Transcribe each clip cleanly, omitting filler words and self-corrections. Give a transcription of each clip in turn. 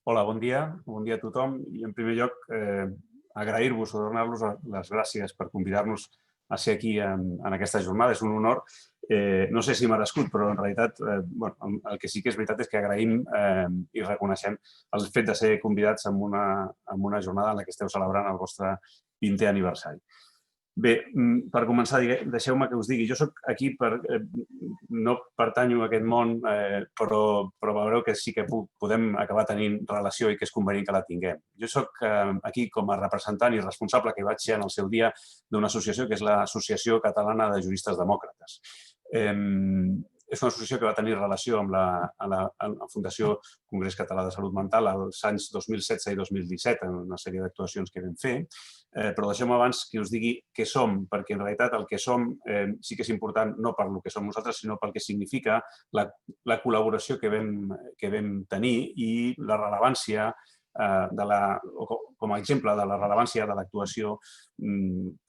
Hola, bon dia a tothom. I en primer lloc, agrair-vos o donar-vos les gràcies per convidar-nos a ser aquí en aquesta jornada. És un honor. No sé si merescut, però en realitat el que sí que és veritat és que agraïm i reconeixem el fet de ser convidats en una jornada en la que esteu celebrant el vostre 20è aniversari. Bé, per començar, deixeu-me que us digui, jo soc aquí no pertanyo a aquest món, però veureu que sí que podem acabar tenint relació i que és convenient que la tinguem. Jo soc aquí com a representant i responsable que vaig ser en el seu dia d'una associació que és l'Associació Catalana de Juristes Demòcrates. És una associació que va tenir relació amb la Fundació Congrés Català de Salut Mental als anys 2016 i 2017 en una sèrie d'actuacions que vam fer, però deixeu-me abans que us digui què som, perquè en realitat el que som sí que és important no per el que som nosaltres, sinó pel que significa la col·laboració que vam tenir i la rellevància com a exemple de la rellevància de l'actuació,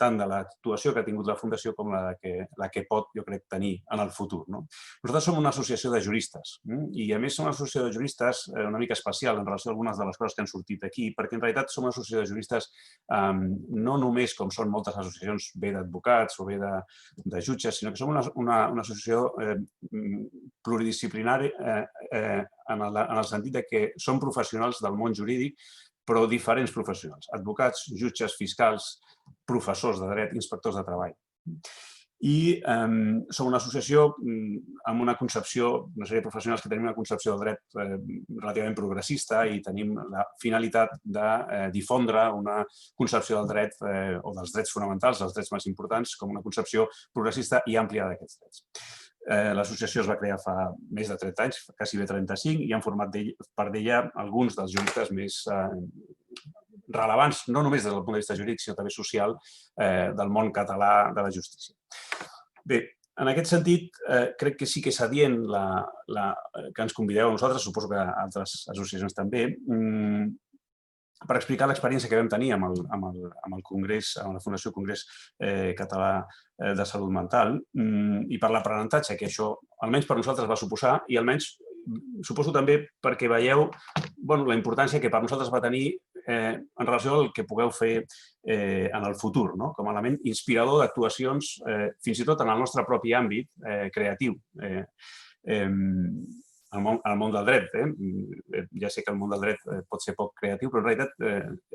tant de l'actuació que ha tingut la Fundació com la que pot, jo crec, tenir en el futur. Nosaltres som una associació de juristes i, a més, som una associació de juristes una mica especial en relació a algunes de les coses que han sortit aquí, perquè en realitat som una associació de juristes no només com són moltes associacions bé d'advocats o bé de jutges, sinó que som una associació pluridisciplinària en el sentit que som professionals del món jurídic, però diferents professionals, advocats, jutges, fiscals, professors de dret, inspectors de treball. I som una associació amb una concepció, una sèrie de professionals que tenim una concepció del dret relativament progressista i tenim la finalitat de difondre una concepció del dret o dels drets fonamentals, dels drets més importants, com una concepció progressista i àmplia d'aquests drets. L'associació es va crear fa més de 30 anys, quasi bé 35, i han format part d'ella alguns dels juristes més rellevants, no només des del punt de vista jurídic, sinó també social, del món català de la justícia. Bé, en aquest sentit, crec que sí que és adient que ens convideu a nosaltres, suposo que altres associacions també, per explicar l'experiència que vam tenir amb el Congrés, amb la Fundació Congrés Català de Salut Mental i per l'aprenentatge que això, almenys per nosaltres, va suposar i almenys suposo també perquè veieu la importància que per nosaltres va tenir en relació al que pugueu fer en el futur, com a element inspirador d'actuacions fins i tot en el nostre propi àmbit creatiu. Al món del dret. Ja sé que el món del dret pot ser poc creatiu, però en realitat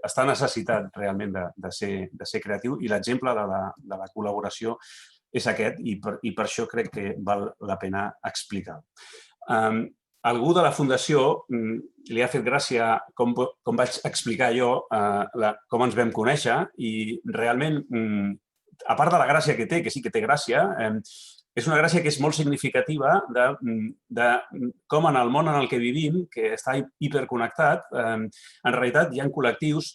està necessitat realment de ser creatiu i l'exemple de la col·laboració és aquest i per això crec que val la pena explicar-ho. Algú de la Fundació li ha fet gràcia com vaig explicar jo com ens vam conèixer i realment, a part de la gràcia que té, que sí que té gràcia, és una gràcia que és molt significativa de com en el món en el que vivim, que està hiperconnectat, en realitat hi ha col·lectius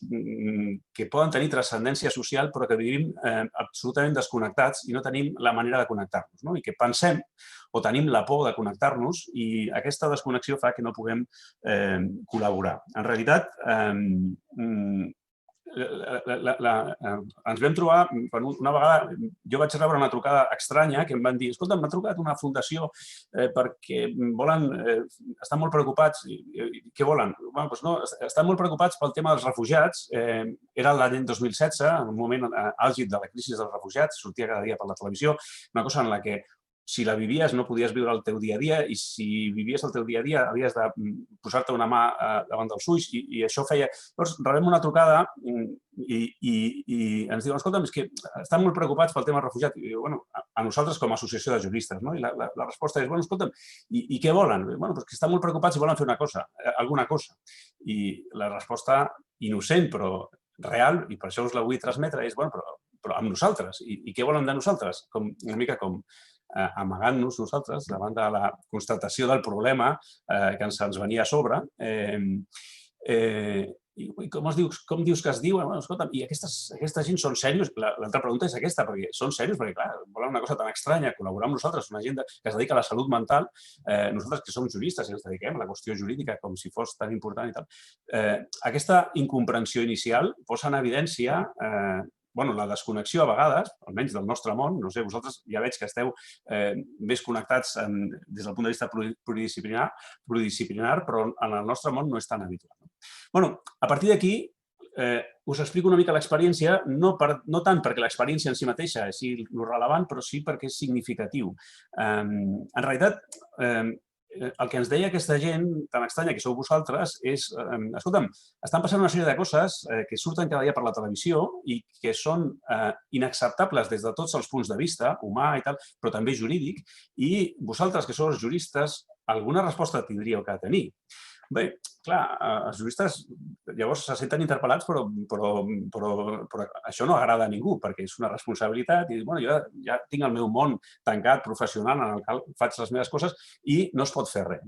que poden tenir transcendència social però que vivim absolutament desconnectats i no tenim la manera de connectar-nos. I que pensem o tenim la por de connectar-nos i aquesta desconnexió fa que no puguem col·laborar. En realitat, ens vam trobar, una vegada jo vaig rebre una trucada estranya que em van dir, escolta, m'ha trucat una fundació perquè estan molt preocupats. Què volen? Estan molt preocupats pel tema dels refugiats. Era l'any 2016, en un moment àlgid de la crisi dels refugiats, sortia cada dia per la televisió, una cosa en la que si la vivies no podies viure el teu dia a dia i si vivies el teu dia a dia havies de posar-te una mà davant dels ulls i això feia... Llavors, rebem una trucada i ens diuen, escolta'm, és que estan molt preocupats pel tema refugiat. I diu, a nosaltres com a associació de juristes. I la resposta és, escolta'm, i què volen? Que estan molt preocupats i volen fer alguna cosa. I la resposta innocent però real, i per això us la vull transmetre, és, però amb nosaltres. I què volen de nosaltres? Una mica com amagant-nos nosaltres davant de la constatació del problema que ens venia a sobre. I com dius que es diuen? Escolta'm, i aquesta gent són serios? L'altra pregunta és aquesta, perquè són serios, perquè, clar, volen una cosa tan estranya, col·laborar amb nosaltres, una gent que es dedica a la salut mental, nosaltres que som juristes i ens dediquem a la qüestió jurídica com si fos tan important i tal. Aquesta incomprensió inicial posa en evidència la desconnexió a vegades, almenys del nostre món, no sé, vosaltres ja veig que esteu més connectats des del punt de vista pluridisciplinar, però en el nostre món no és tan habitual. Bueno, a partir d'aquí us explico una mica l'experiència, no tant perquè l'experiència en si mateixa sigui rellevant, però sí perquè és significatiu. En realitat, el que ens deia aquesta gent tan estranya que sou vosaltres és, escolta'm, estan passant una sèrie de coses que surten cada dia per la televisió i que són inacceptables des de tots els punts de vista, humà i tal, però també jurídic, i vosaltres, que sou els juristes, alguna resposta tindríeu que tenir. Bé, clar, els juristes llavors se senten interpel·lats, però això no agrada a ningú, perquè és una responsabilitat i jo ja tinc el meu món tancat, professional, en el qual faig les meves coses i no es pot fer res.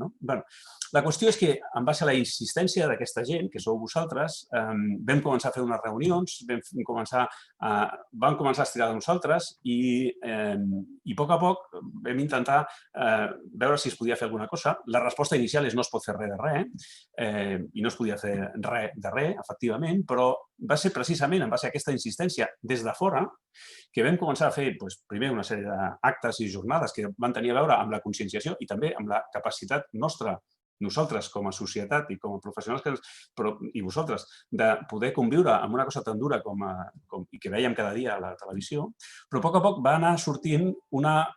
La qüestió és que, en base a la insistència d'aquesta gent, que sou vosaltres, vam començar a fer unes reunions, vam començar a estirar de nosaltres i a poc vam intentar veure si es podia fer alguna cosa. La resposta inicial és no es pot fer res de res, i no es podia fer res de res, efectivament, però va ser precisament en base a aquesta insistència des de fora que vam començar a fer, primer, una sèrie d'actes i jornades que van tenir a veure amb la conscienciació i també amb la capacitat nostra, nosaltres com a societat i com a professionals, i vosaltres, de poder conviure amb una cosa tan dura i que veiem cada dia a la televisió, però a poc va anar sortint una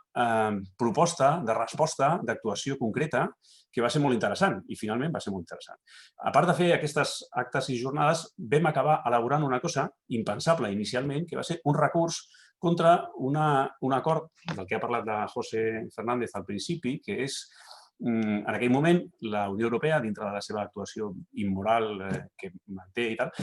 proposta de resposta, d'actuació concreta, que va ser molt interessant, i finalment va ser molt interessant. A part de fer aquestes actes i jornades, vam acabar elaborant una cosa impensable inicialment, que va ser un recurs contra un acord del que ha parlat la José Fernández al principi, que és, en aquell moment, la Unió Europea, dintre de la seva actuació immoral que manté i tal,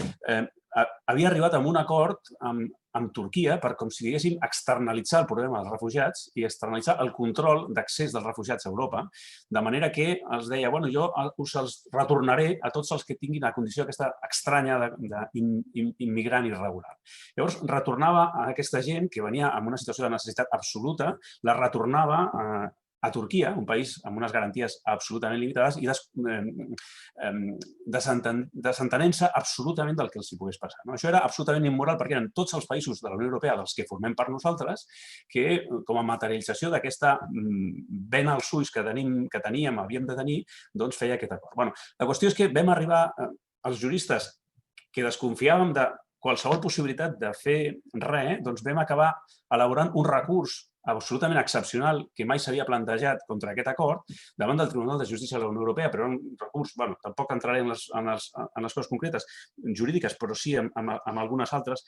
havia arribat a un acord amb Turquia per, com si diguéssim, externalitzar el problema dels refugiats i externalitzar el control d'accés dels refugiats a Europa, de manera que els deia, jo us els retornaré a tots els que tinguin la condició aquesta estranya d'immigrant irregular. Llavors, retornava a aquesta gent que venia en una situació de necessitat absoluta, la retornava a Turquia, un país amb unes garanties absolutament limitades i desentenent-se absolutament del que els hi pogués passar. Això era absolutament immoral perquè eren tots els països de la Unió Europea dels que formem part nosaltres que, com a materialització d'aquesta vena als ulls que teníem, havíem de tenir, doncs feia aquest acord. La qüestió és que vam arribar, els juristes que desconfiàvem de qualsevol possibilitat de fer res, doncs vam acabar elaborant un recurs absolutament excepcional que mai s'havia plantejat contra aquest acord davant del Tribunal de Justícia de la Unió Europea, però era un recurs, tampoc entraré en les coses concretes jurídiques, però sí en algunes altres,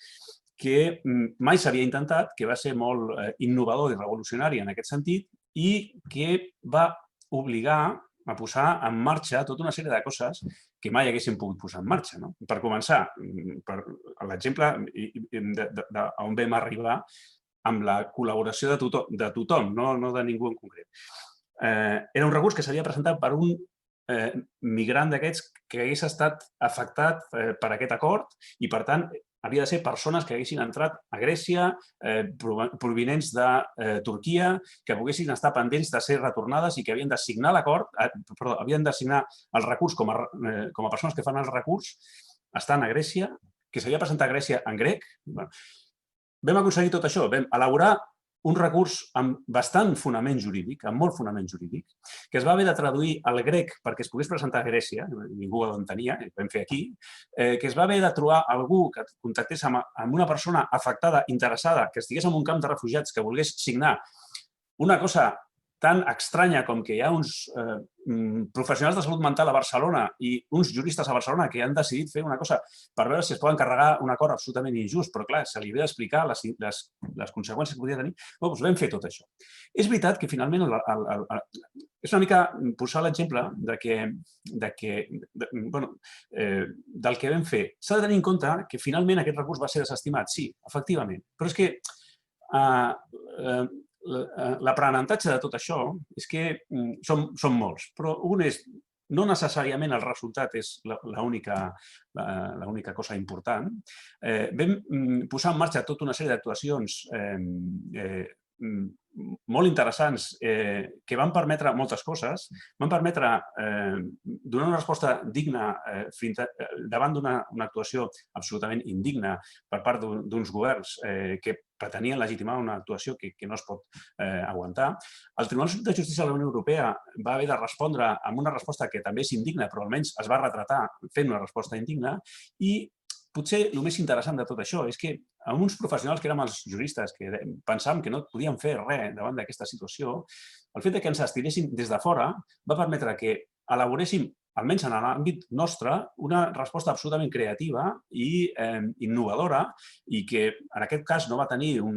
que mai s'havia intentat, que va ser molt innovador i revolucionari en aquest sentit i que va obligar a posar en marxa tota una sèrie de coses que mai haguéssim pogut posar en marxa. Per començar, l'exemple d'on vam arribar amb la col·laboració de tothom, no de ningú en concret. Era un recurs que s'havia presentat per un migrant d'aquests que hagués estat afectat per aquest acord i, per tant, havia de ser persones que haguessin entrat a Grècia, provinents de Turquia, que poguessin estar pendents de ser retornades i que havien de signar l'acord, havien de signar el recurs com a persones que fan el recurs, estan a Grècia, que s'havia presentat a Grècia en grec. Vam aconseguir tot això, vam elaborar un recurs amb bastant fonament jurídic, amb molt fonament jurídic, que es va haver de traduir al grec perquè es pogués presentar a Grècia, ningú ho entenia, ho vam fer aquí, que es va haver de trobar algú que contactés amb una persona afectada, interessada, que estigués en un camp de refugiats, que volgués signar una cosa tan estranya com que hi ha uns professionals de salut mental a Barcelona i uns juristes a Barcelona que han decidit fer una cosa per veure si es poden carregar un acord absolutament injust, però clar, se li havia d'explicar les conseqüències que podia tenir. Doncs vam fer tot això. És veritat que finalment és una mica posar l'exemple del que vam fer. S'ha de tenir en compte que finalment aquest recurs va ser desestimat, sí, efectivament, però és que l'aprenentatge de tot això és que són molts, però un és no necessàriament el resultat és l'única cosa important. Vam posar en marxa tota una sèrie d'actuacions molt interessants que van permetre moltes coses, van permetre donar una resposta digna davant d'una actuació absolutament indigna per part d'uns governs que pretenien legitimar una actuació que no es pot aguantar. El Tribunal de Justícia de la Unió Europea va haver de respondre amb una resposta que també és indigna, però almenys es va retratar fent una resposta indigna, i potser el més interessant de tot això és que amb uns professionals que érem els juristes que pensàvem que no podíem fer res davant d'aquesta situació, el fet que ens estiressin des de fora va permetre que elaboréssim, almenys en l'àmbit nostre, una resposta absolutament creativa i innovadora i que en aquest cas no va tenir un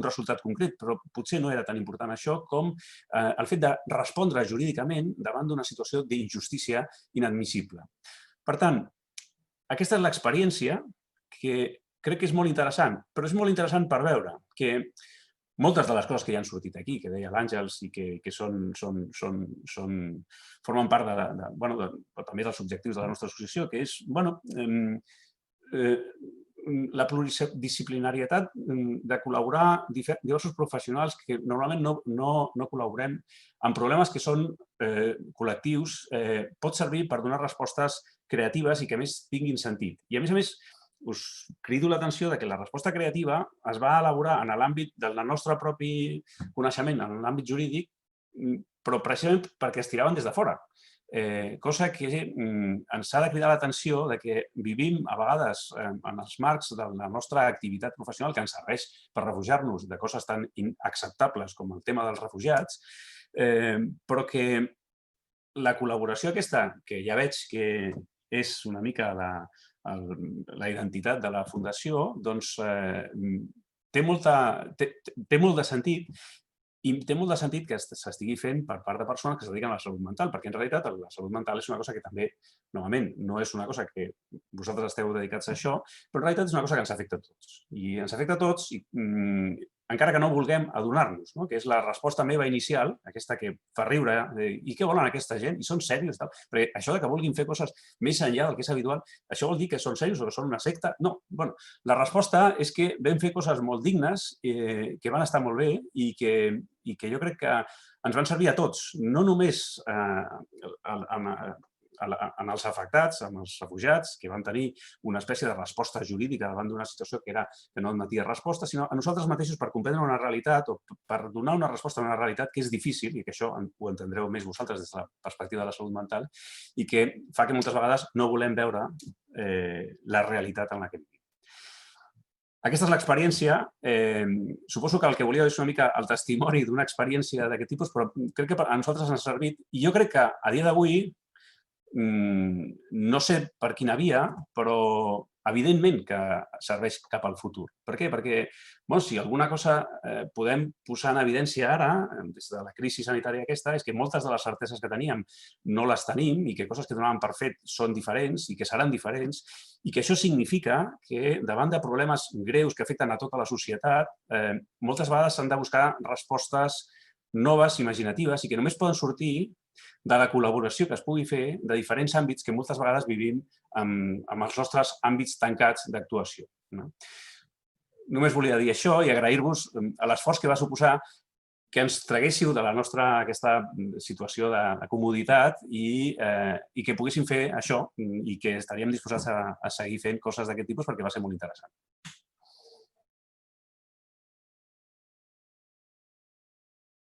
resultat concret, però potser no era tan important això com el fet de respondre jurídicament davant d'una situació d'injustícia inadmissible. Per tant, aquesta és l'experiència que crec que és molt interessant, però és molt interessant per veure que moltes de les coses que ja han sortit aquí, que deia l'Àngels i que formen part també dels objectius de la nostra associació, que és la pluridisciplinarietat de col·laborar diversos professionals que normalment no col·laborem en problemes que són col·lectius, pot servir per donar respostes creatives i que a més tinguin sentit. I a més, us crido l'atenció que la resposta creativa es va elaborar en l'àmbit del nostre propi coneixement, en l'àmbit jurídic, però precisament perquè es tiraven des de fora. Cosa que ens ha de cridar l'atenció que vivim a vegades en els marcs de la nostra activitat professional que ens serveix per refugiar-nos de coses tan inacceptables com el tema dels refugiats, però que la col·laboració aquesta, que ja veig que és una mica la identitat de la Fundació, doncs té molt de sentit. I té molt de sentit que s'estigui fent per part de persones que es dediquen a la salut mental, perquè en realitat la salut mental és una cosa que també, novament, no és una cosa que vosaltres esteu dedicats a això, però en realitat és una cosa que ens afecta a tots. I ens afecta a tots, encara que no vulguem adonar-nos, que és la resposta meva inicial, aquesta que fa riure, i què volen aquesta gent? I són serios? Perquè això que vulguin fer coses més enllà del que és habitual, això vol dir que són serios o que són una secta? No. La resposta és que vam fer coses molt dignes, que van estar molt bé i que jo crec que ens van servir a tots, no només en els afectats, en els refugiats, que van tenir una espècie de resposta jurídica davant d'una situació que no admetia resposta, sinó a nosaltres mateixos per comprendre una realitat o per donar una resposta a una realitat que és difícil, i que això ho entendreu més vosaltres des de la perspectiva de la salut mental, i que fa que moltes vegades no volem veure la realitat en la que vivim. Aquesta és l'experiència. Suposo que el que volia és una mica el testimoni d'una experiència d'aquest tipus, però crec que a nosaltres ens ha servit. I jo crec que a dia d'avui, no sé per quina via, però evidentment que serveix cap al futur. Per què? Perquè si alguna cosa podem posar en evidència ara, des de la crisi sanitària aquesta, és que moltes de les certeses que teníem no les tenim i que coses que donàvem per fet són diferents i que seran diferents i que això significa que davant de problemes greus que afecten a tota la societat, moltes vegades s'han de buscar respostes noves, imaginatives i que només poden sortir de la col·laboració que es pugui fer de diferents àmbits que moltes vegades vivim amb els nostres àmbits tancats d'actuació. Només volia dir això i agrair-vos l'esforç que va suposar que ens traguéssiu de la nostra aquesta situació de comoditat i que poguéssim fer això i que estaríem disposats a seguir fent coses d'aquest tipus perquè va ser molt interessant.